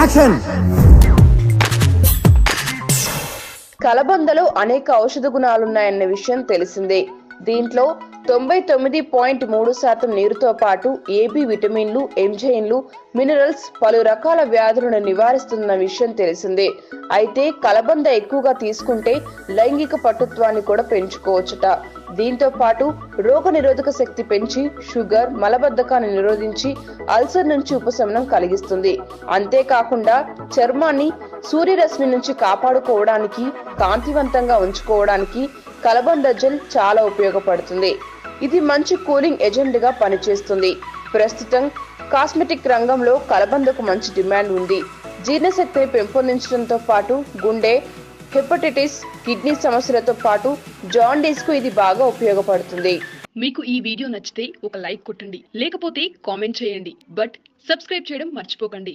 Action. కలబందలో అనేక ఔషధ గుణాలున్నాయన్న విషయం తెలిసిందే. దీంట్లో 99.3% నీరుతో పాటు ఏబి విటమిన్లు, ఎంజైమ్లు, మినరల్స్ పలు రకాల వ్యాధులను నివారిస్తున్న విషయం తెలిసిందే. అయితే కలబంద ఎక్కువగా తీసుకుంటే లైంగిక పటుత్వాన్ని కూడా పెంచుకోవచ్చుట. దీంతో పాటు రోగ నిరోధక శక్తి పెంచి షుగర్, మలబద్ధకాన్ని నిరోధించి అల్సర్ నుంచి ఉపశమనం కలిగిస్తుంది. అంతేకాకుండా చర్మాన్ని సూర్యరశ్మి నుంచి కాపాడుకోవడానికి, కాంతివంతంగా ఉంచుకోవడానికి కలబంద జెల్ చాలా ఉపయోగపడుతుంది. ఇది మంచి కూలింగ్ ఏజెంట్ గా పనిచేస్తుంది. ప్రస్తుతం కాస్మెటిక్ రంగంలో కలబందకు మంచి డిమాండ్ ఉంది. జీర్ణశక్తిని పెంపొందించడంతో పాటు గుండె, హెపటైటిస్, కిడ్నీ సమస్యలతో పాటు జాండీస్ కు ఇది బాగా ఉపయోగపడుతుంది. మీకు ఈ వీడియో నచ్చితే ఒక లైక్ కొట్టండి, లేకపోతే కామెంట్ చేయండి. బట్ సబ్స్క్రైబ్ చేయడం మర్చిపోకండి.